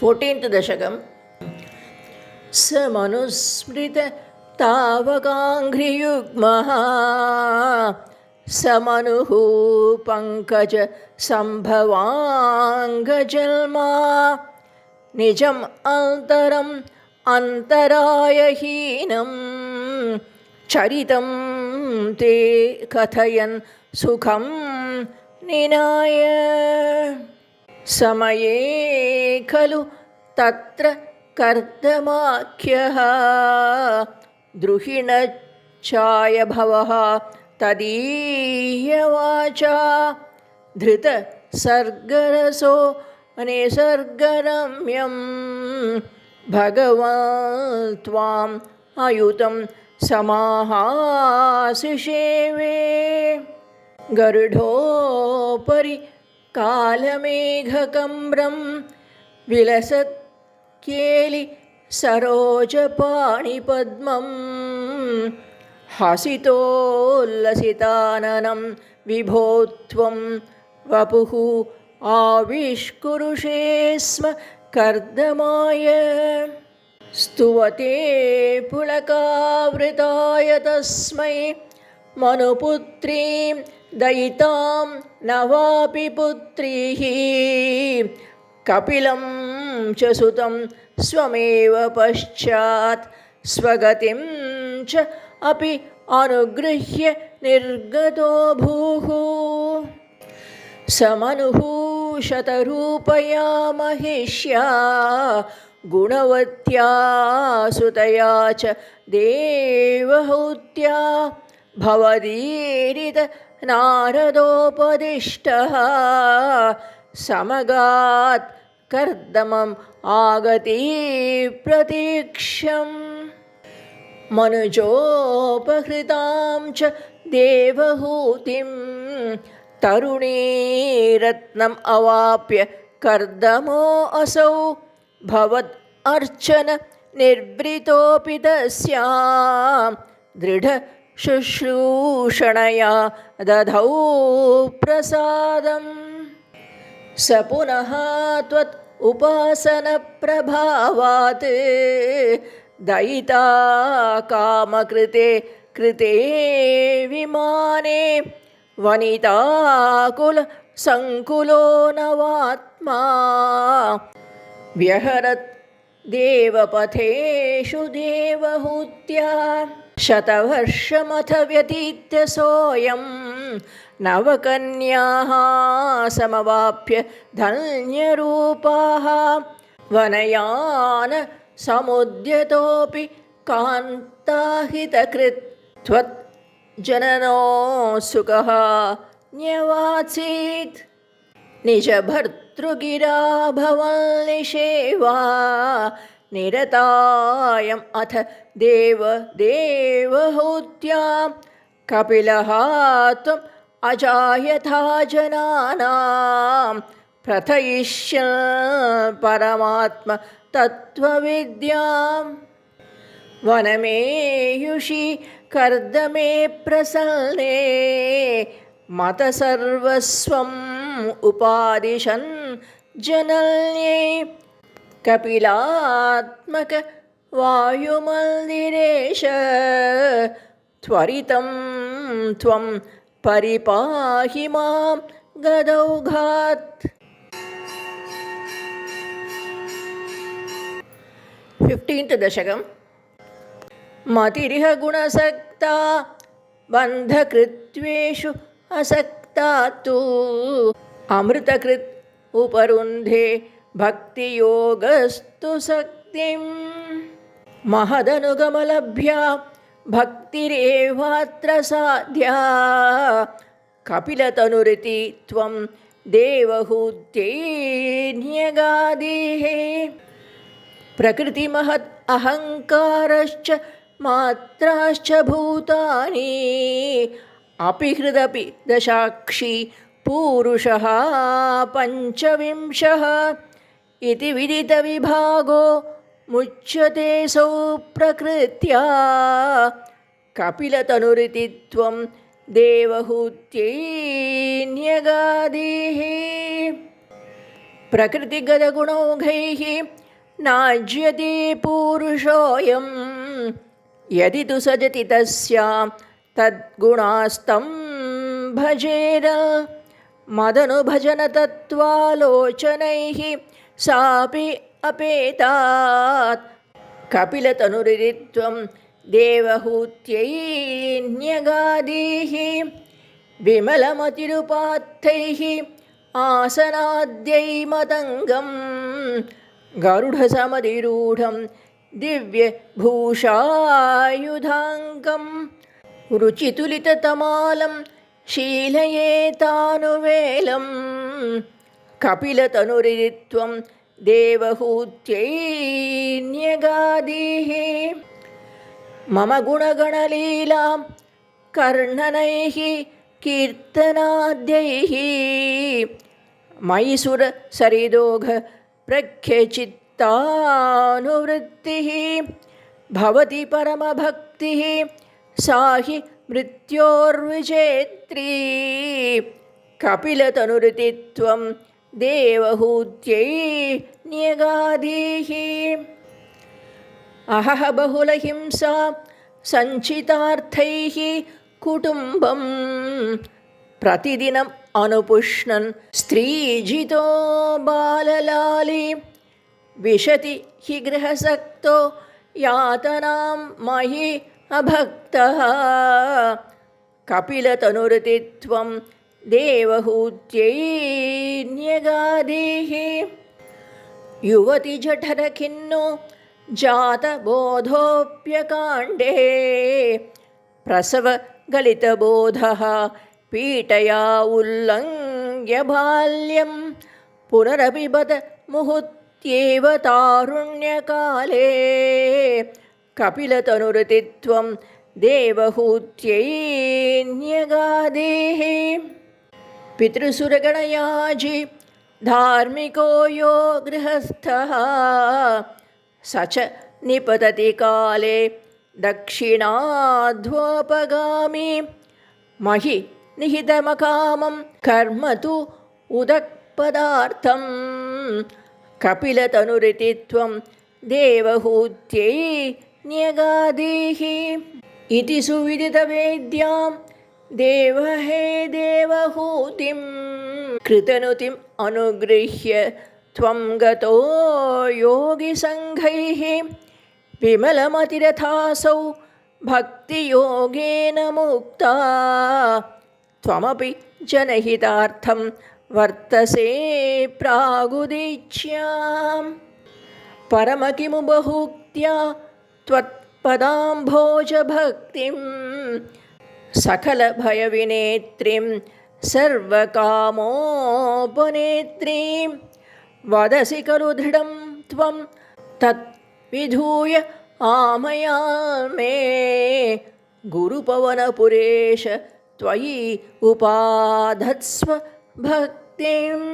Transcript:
14th दशकं समनुस्मृत तावकाङ्घ्रियुग्मः समनुः पङ्कज सम्भवाङ्गजल्मा निजम् अन्तरम् अन्तरायहीनं चरितं ते कथयन् सुखं निनाय समये खलु तत्र कर्दमाख्यः द्रुहिणच्छायभवः तदीयवाचा धृतसर्गरसो निसर्गरम्यं भगवान् त्वाम् अयुतं समाहासिषेवे गरुडोपरि कालमेघकम्रं विलसत्केलि सरोजपाणिपद्मं हसितोल्लसिताननं विभो त्वं वपुः आविष्कुरुषे स्म कर्दमाय स्तुवते पुलकावृताय तस्मै मनुपुत्रीं दयितां न वापि पुत्रीः कपिलं च सुतं स्वमेव पश्चात् स्वगतिं च अपि अनुगृह्य निर्गतो भूः समनुः शतरूपया महिष्या गुणवत्या सुतया च देवहूत्या भवदीरित नारदोपदिष्टः समगात् कर्दमम् आगती प्रतीक्षम् मनुजोपहृतां च देवहूतिं तरुणीरत्नम् अवाप्य कर्दमो असौ भवत् अर्चन निर्वृतोऽपि तस्यां दृढशुश्रूषणया दधौ प्रसादम् स पुनः त्वत् उपासनप्रभावात् दयिता कामकृते कृते विमाने वनिताकुलसङ्कुलो नवात्मा व्यहरत् देवपथेषु देवहूत्या शतवर्षमथ व्यतीत्य सोऽयं नवकन्याः समवाप्य धन्यरूपाः वनयान समुद्यतोऽपि कान्ताहितकृत् त्वत् जननोत्सुकः न्यवात्सीत् निजभर्तृगिरा भवन्निषेवा निरतायम् अथ देवहूत्या कपिलः त्वम् अजायथा जनानां प्रथयिष्यन् परमात्म तत्त्वविद्यां वनमेयुषि कर्दमे प्रसन्ने मतसर्वस्वम् उपादिशन् जनन्ये कपिलात्मक वायुमन्दिरेश त्वरितं त्वं परिपाहि मां गदौघात् 15th दशकं मतिरिह गुणसक्ता बन्धकृत्वेषु असक्ता तु अमृतकृत् उपरुन्धे भक्तियोगस्तु शक्तिं महदनुगमलभ्या भक्तिरेवात्र साध्या कपिलतनुरिति त्वं देवहूत्यै न्यगादिः प्रकृतिमहत् अहङ्कारश्च मात्राश्च भूतानि अपि हृदपि दशाक्षी पूरुषः पञ्चविंशः इति विदितविभागो मुच्यते सौ प्रकृत्या कपिलतनुरिति त्वं देवहूत्यै न्यगादिः प्रकृतिगतगुणौघैः नाज्यते पूरुषोऽयं यदि तु सजति तस्यां तद्गुणास्तं भजेद मदनुभजनतत्त्वालोचनैः सापि अपेतात् कपिलतनुरित्वं देवहूत्यै न्यगादीः विमलमतिरुपात्थैः आसनाद्यै मतङ्गं गरुडसमधिरूढं दिव्यभूषायुधाङ्गं रुचितुलिततमालं शीलयेतानुवेलं कपिलतनुरित्वं देवहूत्यै न्यगादीः मम गुणगणलीलां कर्णनैः कीर्तनाद्यैः मैसुरसरिदोघ प्रख्यचित्तानुवृत्तिः भवति परमभक्तिः सा हि मृत्योर्विजेत्री कपिलतनुरित्वं देवहूत्यै न्यगादीः अहह बहुलहिंसा सञ्चितार्थैः कुटुम्बं प्रतिदिनम् अनुपुष्णन् स्त्रीजितो बाललाली विशति हि गृहसक्तो यातनां मयि अभक्तः कपिलतनुरित्वं देवहूत्यै न्यगादीः युवति जठरखिन्नो जातबोधोऽप्यकाण्डे प्रसवगलितबोधः पीटया उल्लङ्घ्य बाल्यं पुनरपि बत मुहुत्येव तारुण्यकाले कपिलतनुरित्वं देवहूत्यै न्यगादीः पितृसुरगणयाजी धार्मिको यो गृहस्थः स च निपतति काले दक्षिणाध्वोपगामी महि निहितमकामं कर्म तु उदक्पदार्थं कपिलतनुरित्वं देवहूत्यै न्यगादीः इति सुविदितवेद्यां देवहे देवहूतिं कृतनुतिम् अनुगृह्य त्वं गतो योगिसङ्घैः विमलमतिरथासौ भक्तियोगेन मुक्ता त्वमपि जनहितार्थं वर्तसे प्रागुदीच्यां परमकिमुपहूत्या त्वत्पदाम्भोजभक्तिं सकलभयविनेत्रीं सर्वकामोपनेत्रीं वदसि खलु दृढं त्वं तद्विधूय आमयामे गुरुपवनपुरेश त्वयि उपाधत्स्व भक्तिम्।